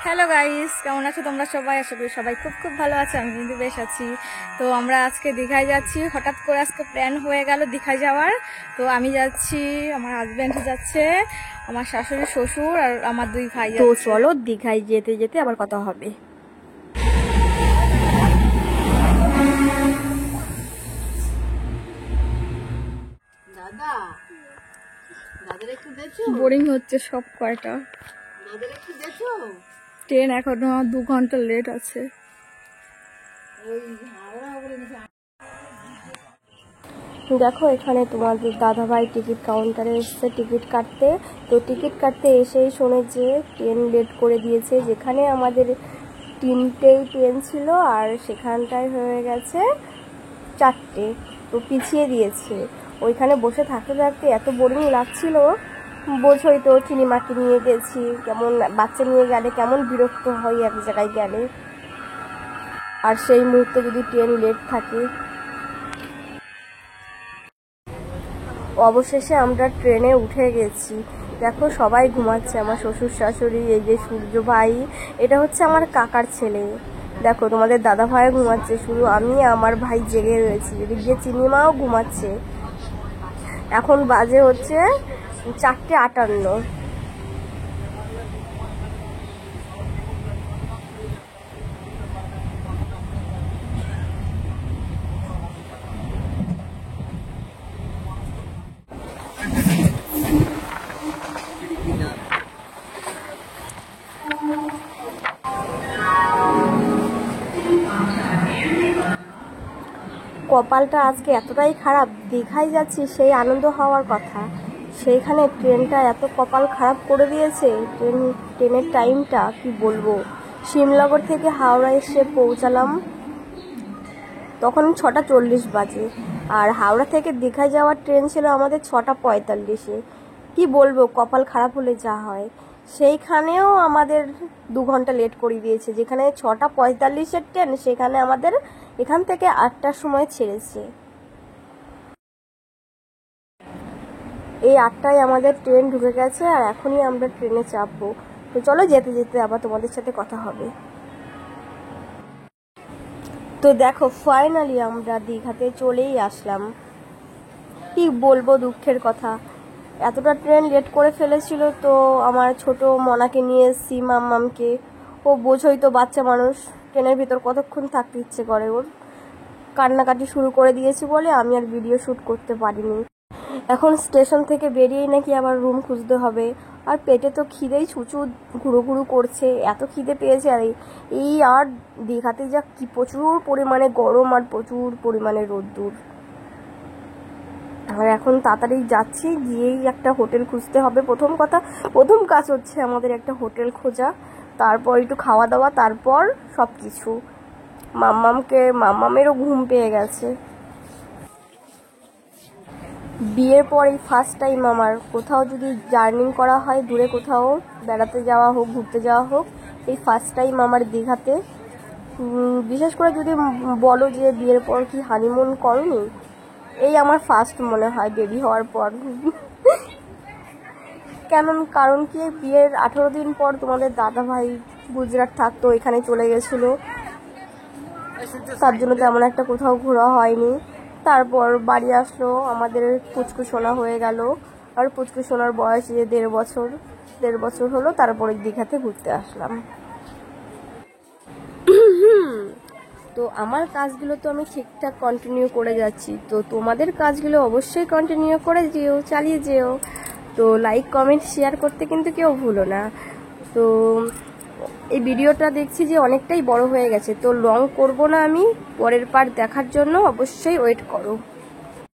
Hello guys, কেমন আছো তোমরা সবাই? আশা করি সবাই খুব খুব ভালো আছে। আমি কিন্তু বেশ আছি। তো আমরা আজকে দীঘায় যাচ্ছি। হঠাৎ করে আজকে প্ল্যান হয়ে গেল দীঘায় যাওয়ার। তো আমি যাচ্ছি, আমার হাজব্যান্ড যাচ্ছে, আমার শাশুড়ি শ্বশুর আর আমার দুই ভাই। তো চলো দীঘায় যেতে যেতে আবার কথা হবে। দাদা দাদার একটু দেখো, বোরিং হচ্ছে সব কয়টা। দাদার একটু দেখো। ট্রেন এখনো 2 ঘন্টা লেট আছে। দেখো এখানে তোমাদের দাদাভাই টিকিট কাউন্টারে এসছে টিকিট কাটতে। তো টিকিট কাটতে এসেই শোনে যে ট্রেন লেট করে দিয়েছে। যেখানে আমাদের 3টেই ট্রেন ছিল আর সেখানটায় হয়ে গেছে 4টে। তো পিছিয়ে দিয়েছে। ওইখানে বসে থাকতে থাকতে এত বোরিং লাগছিল, বোঝোই তো। চিনিমাকে নিয়ে গেছি, কেমন বাচ্চা নিয়ে গেলে কেমন বিরক্ত হয় এক জায়গায় গেলে, আর সেই মুহূর্তে যদি ট্রেন লেট থাকে। অবশেষে আমরা ট্রেনে উঠে গেছি। দেখো সবাই ঘুমাচ্ছে, আমার শ্বশুর শাশুড়ি, এই যে সূর্য ভাই, এটা হচ্ছে আমার কাকার ছেলে। দেখো তোমাদের দাদা ভাই ঘুমাচ্ছে, শুধু আমি আমার ভাই জেগে রয়েছি। এদিক দিয়ে চিনিমাও ঘুমাচ্ছে। এখন বাজে হচ্ছে 4:58। কপালটা আজকে এতটাই খারাপ, দীঘায় যাচ্ছি সেই আনন্দ হওয়ার কথা, সেইখানে ট্রেনটা এত কপাল খারাপ করে দিয়েছে। ট্রেনের টাইমটা কি বলবো। শিমনগর থেকে হাওড়া এসে পৌঁছালাম তখন 6:40 বাজে, আর হাওড়া থেকে দীঘায় যাওয়ার ট্রেন ছিল আমাদের 6:45-এ। কি বলবো, কপাল খারাপ হলে যা হয়। সেইখানেও আমাদের 2 ঘন্টা লেট করে দিয়েছে। যেখানে 6:45-এর ট্রেন, সেখানে আমাদের এখান থেকে 8টার সময় ছেড়েছে। এই 8টায় আমাদের ট্রেন ঢুকে গেছে আর এখনই আমরা ট্রেনে চাপবো। তো চলো যেতে যেতে আবার তোমাদের সাথে কথা হবে। তো দেখো ফাইনালি আমরা দীঘাতে চলেই আসলাম। কি বলবো দুঃখের কথা, এতটা ট্রেন লেট করে ফেলেছিল। তো আমার ছোট মনাকে নিয়ে এসছি, মাম্মামকে। ও বোঝোই তো, বাচ্চা মানুষ, ট্রেনের ভিতর কতক্ষণ থাকতে ইচ্ছে করে ওর। কান্নাকাটি শুরু করে দিয়েছি বলে আমি আর ভিডিও শ্যুট করতে পারিনি। এখন স্টেশন থেকে বেরিয়েই নাকি আবার রুম খুঁজতে হবে। আর পেটে তো খিদেই ছুঁচু ঘুরু ঘুরু করছে, এত খিদে পেয়েছে। আর এই আর দীঘাতে যা কি প্রচুর পরিমাণে গরম আর প্রচুর পরিমাণে রোদ্দুর। আর এখন তাড়াতাড়ি যাচ্ছি, গিয়েই একটা হোটেল খুঁজতে হবে। প্রথম কাজ হচ্ছে আমাদের একটা হোটেল খোঁজা, তারপর একটু খাওয়া দাওয়া, তারপর সব কিছু। মাম্মামেরও ঘুম পেয়ে গেছে। বিয়ের পর এই ফার্স্ট টাইম আমার কোথাও যদি জার্নি করা হয়, দূরে কোথাও বেড়াতে যাওয়া হোক, ঘুরতে যাওয়া হোক, এই ফার্স্ট টাইম আমার দীঘাতে। বিশেষ করে যদি বলো যে বিয়ের পর কি হানিমুন করনি, এই আমার ফার্স্ট মনে হয় বেবি হওয়ার পর। কারণ কি, বিয়ের 18 দিন পর তোমাদের দাদা ভাই গুজরাট থাকতো, এখানে চলে গেছিলো। তার জন্য তেমন একটা কোথাও ঘোরা হয়নি। তারপর বাড়ি আসলো, আমাদের পুচকু সোনা হয়ে গেল। আর পুচকু সোনার বয়স যে 1.5 বছর হলো। তারপরে দীঘাতে ঘুরতে আসলাম। তো আমার কাজগুলো তো আমি ঠিকঠাক কন্টিনিউ করে যাচ্ছি। তো তোমাদের কাজগুলো অবশ্যই কন্টিনিউ করে যেও, চালিয়ে যেও। তো লাইক কমেন্ট শেয়ার করতে কিন্তু কেউ ভুলো না। তো এই ভিডিওটা দেখছি যে অনেকটাই বড় হয়ে গেছে, তো লং করব না আমি। পরের পার্ট দেখার জন্য অবশ্যই ওয়েট করো।